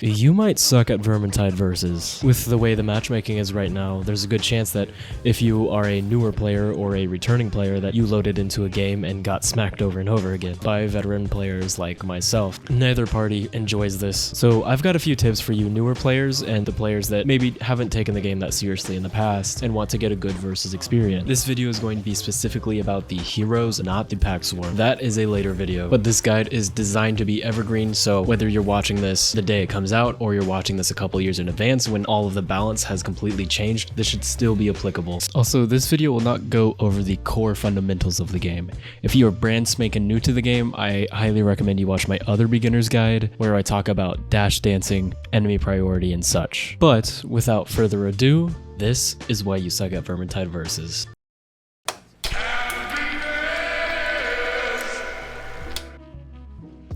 You might suck at Vermintide versus. With the way the matchmaking is right now, there's a good chance that if you are a newer player or a returning player that you loaded into a game and got smacked over and over again by veteran players like myself. Neither party enjoys this. So I've got a few tips for you newer players and the players that maybe haven't taken the game that seriously in the past and want to get a good versus experience. This video is going to be specifically about the heroes, not the pack swarm. That is a later video, but this guide is designed to be evergreen, so whether you're watching this the day it comes out or you're watching this a couple years in advance when all of the balance has completely changed, this should still be applicable. Also, this video will not go over the core fundamentals of the game. If you are brand spanking new to the game, I highly recommend you watch my other beginner's guide where I talk about dash dancing, enemy priority, and such. But without further ado, this is why you suck at Vermintide versus.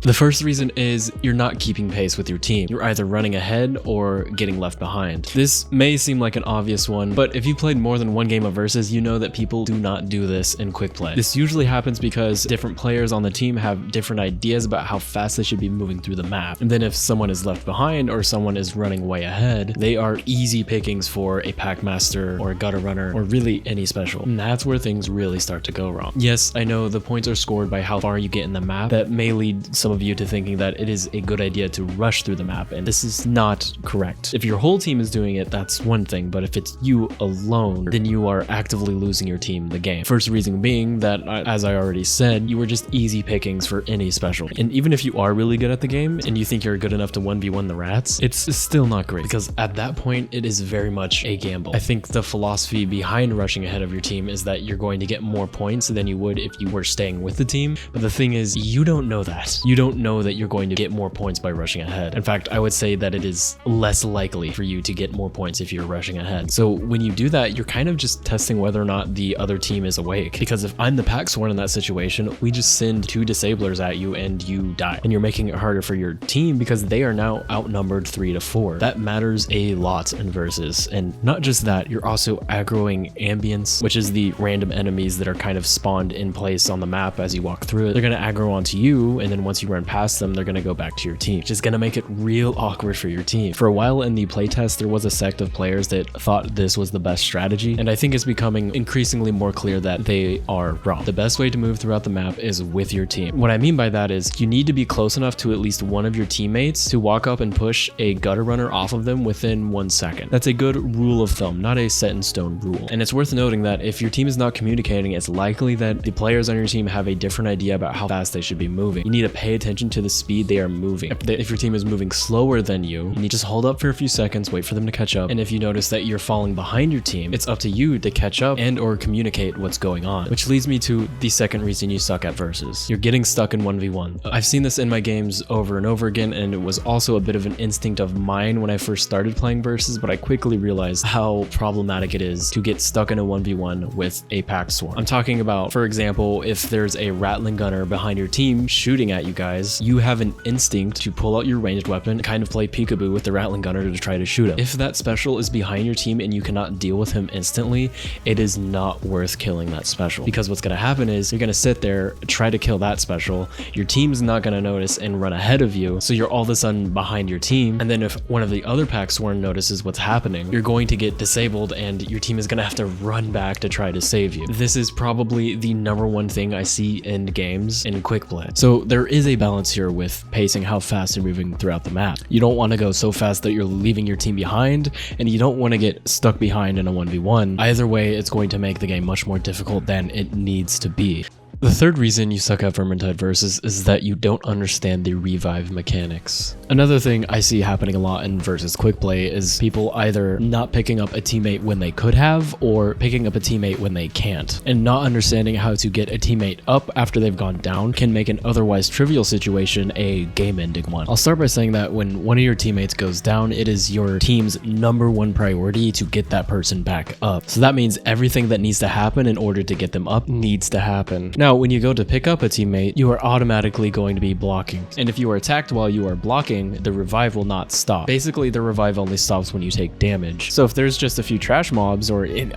The first reason is you're not keeping pace with your team. You're either running ahead or getting left behind. This may seem like an obvious one, but if you played more than one game of versus, you know that people do not do this in quick play. This usually happens because different players on the team have different ideas about how fast they should be moving through the map. And then if someone is left behind or someone is running way ahead, they are easy pickings for a pack master or a gutter runner or really any special. And that's where things really start to go wrong. Yes, I know the points are scored by how far you get in the map. That may lead some of you to thinking that it is a good idea to rush through the map, and this is not correct. If your whole team is doing it, that's one thing, but if it's you alone, then you are actively losing your team the game. First reason being that, as I already said, you were just easy pickings for any special. And even if you are really good at the game and you think you're good enough to 1v1 the rats, it's still not great, because at that point it is very much a gamble. I think the philosophy behind rushing ahead of your team is that you're going to get more points than you would if you were staying with the team, but the thing is, you don't know that. You don't know that you're going to get more points by rushing ahead. In fact, I would say that it is less likely for you to get more points if you're rushing ahead. So when you do that, you're kind of just testing whether or not the other team is awake. Because if I'm the pack sworn in that situation, we just send 2 disablers at you and you die. And you're making it harder for your team because they are now outnumbered 3-4. That matters a lot in versus. And not just that, you're also aggroing ambience, which is the random enemies that are kind of spawned in place on the map as you walk through it. They're going to aggro onto you, and then once you run past them, they're going to go back to your team, which is going to make it real awkward for your team. For a while in the playtest, there was a sect of players that thought this was the best strategy, and I think it's becoming increasingly more clear that they are wrong. The best way to move throughout the map is with your team. What I mean by that is you need to be close enough to at least one of your teammates to walk up and push a gutter runner off of them within 1 second. That's a good rule of thumb, not a set in stone rule. And it's worth noting that if your team is not communicating, it's likely that the players on your team have a different idea about how fast they should be moving. You need to pay attention to the speed they are moving. If your team is moving slower than you, you need to just hold up for a few seconds, wait for them to catch up, and if you notice that you're falling behind your team, it's up to you to catch up and or communicate what's going on. Which leads me to the second reason you suck at versus. You're getting stuck in 1v1. I've seen this in my games over and over again, and it was also a bit of an instinct of mine when I first started playing versus, but I quickly realized how problematic it is to get stuck in a 1v1 with a pack swarm. I'm talking about, for example, if there's a rattling gunner behind your team shooting at you guys, you have an instinct to pull out your ranged weapon and kind of play peekaboo with the rattling gunner to try to shoot him. If that special is behind your team and you cannot deal with him instantly, it is not worth killing that special, because what's going to happen is you're going to sit there, try to kill that special, your team's not going to notice and run ahead of you, so you're all of a sudden behind your team, and then if one of the other pack sworn notices what's happening, you're going to get disabled and your team is going to have to run back to try to save you. This is probably the #1 thing I see in games in quick play. So there is a balance here with pacing how fast you're moving throughout the map. You don't want to go so fast that you're leaving your team behind, and you don't want to get stuck behind in a 1v1. Either way, it's going to make the game much more difficult than it needs to be. The third reason you suck at Vermintide versus is that you don't understand the revive mechanics. Another thing I see happening a lot in versus quick play is people either not picking up a teammate when they could have, or picking up a teammate when they can't. And not understanding how to get a teammate up after they've gone down can make an otherwise trivial situation a game-ending one. I'll start by saying that when one of your teammates goes down, it is your team's #1 priority to get that person back up. So that means everything that needs to happen in order to get them up needs to happen. Now, Now, when you go to pick up a teammate, you are automatically going to be blocking. And if you are attacked while you are blocking, the revive will not stop. Basically, the revive only stops when you take damage. So if there's just a few trash mobs or even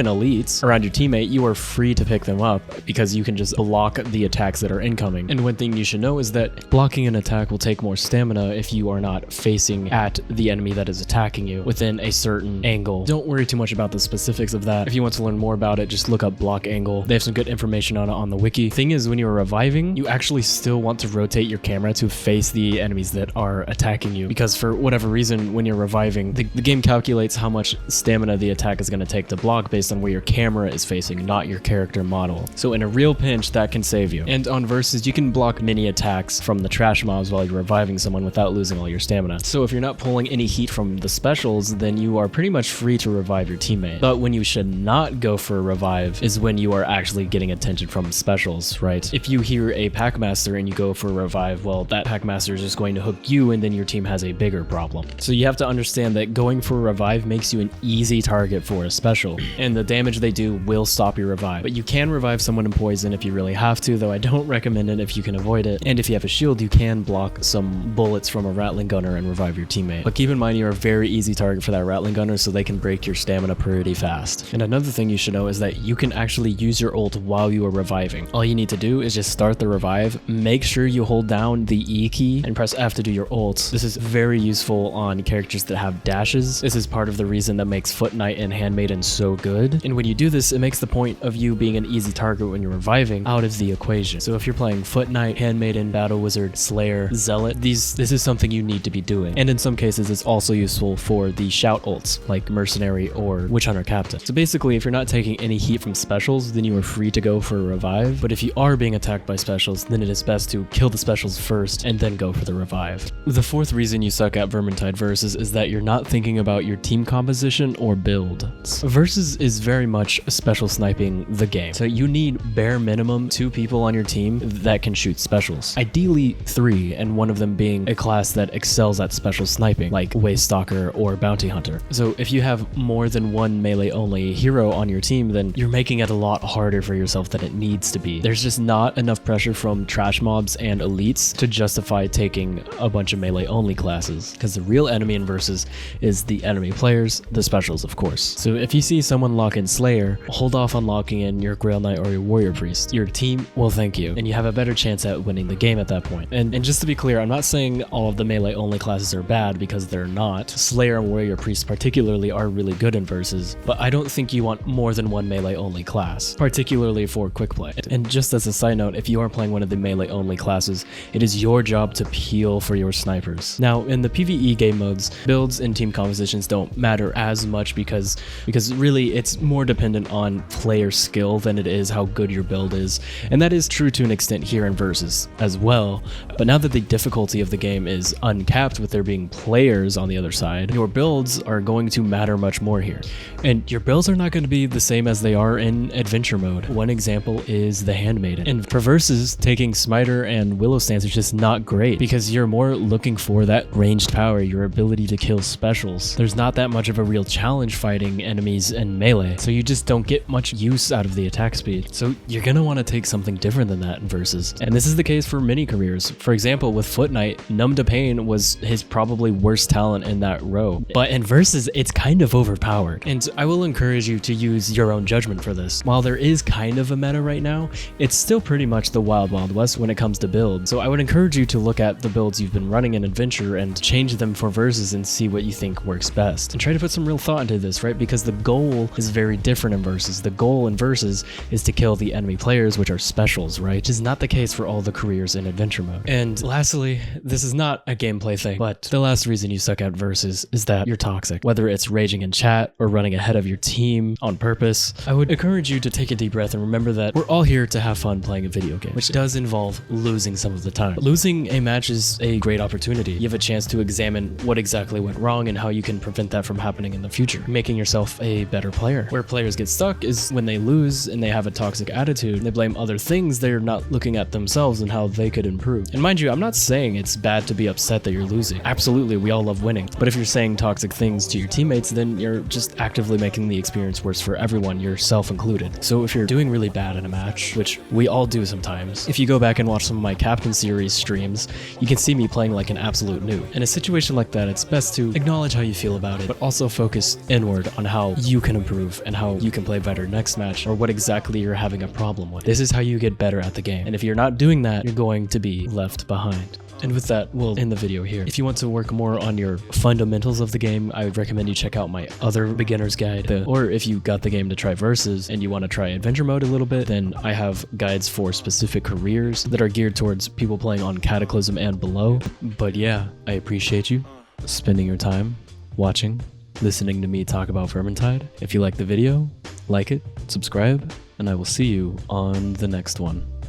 elites around your teammate, you are free to pick them up because you can just block the attacks that are incoming. And one thing you should know is that blocking an attack will take more stamina if you are not facing at the enemy that is attacking you within a certain angle. Don't worry too much about the specifics of that. If you want to learn more about it, just look up block angle. They have some good information on it on the wiki. Thing is, when you're reviving, you actually still want to rotate your camera to face the enemies that are attacking you, because for whatever reason, when you're reviving, the game calculates how much stamina the attack is going to take to block based on where your camera is facing, not your character model. So in a real pinch, that can save you. And on versus, you can block mini attacks from the trash mobs while you're reviving someone without losing all your stamina. So if you're not pulling any heat from the specials, then you are pretty much free to revive your teammate. But when you should not go for a revive is when you are actually getting attention from specials, right? If you hear a Packmaster and you go for a revive, well, that Packmaster is just going to hook you and then your team has a bigger problem. So you have to understand that going for a revive makes you an easy target for a special, and the damage they do will stop your revive. But you can revive someone in poison if you really have to, though I don't recommend it if you can avoid it. And if you have a shield, you can block some bullets from a Rattling Gunner and revive your teammate. But keep in mind, you're a very easy target for that Rattling Gunner, so they can break your stamina pretty fast. And another thing you should know is that you can actually use your ult while you are reviving. All you need to do is just start the revive, make sure you hold down the E key and press F to do your ult. This is very useful on characters that have dashes. This is part of the reason that makes Foot Knight and Handmaiden so good. And when you do this, it makes the point of you being an easy target when you're reviving out of the equation. So if you're playing Foot Knight, Handmaiden, Battle Wizard, Slayer, Zealot, this is something you need to be doing. And in some cases, it's also useful for the shout ults like Mercenary or Witch Hunter Captain. So basically, if you're not taking any heat from specials, then you are free to go for a revive. But if you are being attacked by specials, then it is best to kill the specials first and then go for the revive. The fourth reason you suck at Vermintide Versus is that you're not thinking about your team composition or build. Versus is very much special sniping the game. So you need bare minimum 2 people on your team that can shoot specials. Ideally 3, and one of them being a class that excels at special sniping, like Waystalker or Bounty Hunter. So if you have more than one melee only hero on your team, then you're making it a lot harder for yourself than it needs to be. There's just not enough pressure from trash mobs and elites to justify taking a bunch of melee only classes, because the real enemy in Versus is the enemy players, the specials of course. So if you see someone lock in Slayer, hold off on locking in your Grail Knight or your Warrior Priest. Your team will thank you, and you have a better chance at winning the game at that point. And just to be clear, I'm not saying all of the melee only classes are bad, because they're not. Slayer and Warrior Priest particularly are really good in Versus, but I don't think you want more than one melee only class, particularly for quick play. And just as a side note, if you are playing one of the melee only classes, it is your job to peel for your snipers. Now, in the PvE game modes, builds and team compositions don't matter as much because really it's more dependent on player skill than it is how good your build is. And that is true to an extent here in Versus as well. But now that the difficulty of the game is uncapped with there being players on the other side, your builds are going to matter much more here. And your builds are not going to be the same as they are in adventure mode. One example is the Handmaiden. And for Versus, taking Smiter and Willow Stance is just not great, because you're more looking for that ranged power, your ability to kill specials. There's not that much of a real challenge fighting enemies in melee, so you just don't get much use out of the attack speed. So you're gonna want to take something different than that in Versus. And this is the case for many careers. For example, with Foot Knight, Numb to Pain was his probably worst talent in that row. But in Versus, it's kind of overpowered. And I will encourage you to use your own judgment for this. While there is kind of a meta right now, it's still pretty much the Wild Wild West when it comes to build. So I would encourage you to look at the builds you've been running in Adventure and change them for Versus and see what you think works best. And try to put some real thought into this, right? Because the goal is very different in Versus. The goal in Versus is to kill the enemy players, which are specials, right? Which is not the case for all the careers in Adventure mode. And lastly, this is not a gameplay thing, but the last reason you suck at Versus is that you're toxic. Whether it's raging in chat or running ahead of your team on purpose, I would encourage you to take a deep breath and remember that we're all here to have fun playing a video game, which does involve losing some of the time. Losing a match is a great opportunity. You have a chance to examine what exactly went wrong and how you can prevent that from happening in the future, making yourself a better player. Where players get stuck is when they lose and they have a toxic attitude. They blame other things, they're not looking at themselves and how they could improve. And mind you, I'm not saying it's bad to be upset that you're losing. Absolutely, we all love winning. But if you're saying toxic things to your teammates, then you're just actively making the experience worse for everyone, yourself included. So if you're doing really bad in a match, match, which we all do sometimes. If you go back and watch some of my Captain Series streams, you can see me playing like an absolute noob. In a situation like that, it's best to acknowledge how you feel about it, but also focus inward on how you can improve and how you can play better next match, or what exactly you're having a problem with. This is how you get better at the game. And if you're not doing that, you're going to be left behind. And with that, we'll end the video here. If you want to work more on your fundamentals of the game, I would recommend you check out my other beginner's guide. Or if you got the game to try Versus and you want to try adventure mode a little bit, then I have guides for specific careers that are geared towards people playing on Cataclysm and below. But yeah, I appreciate you spending your time watching, listening to me talk about Vermintide. If you like the video, like it, subscribe, and I will see you on the next one.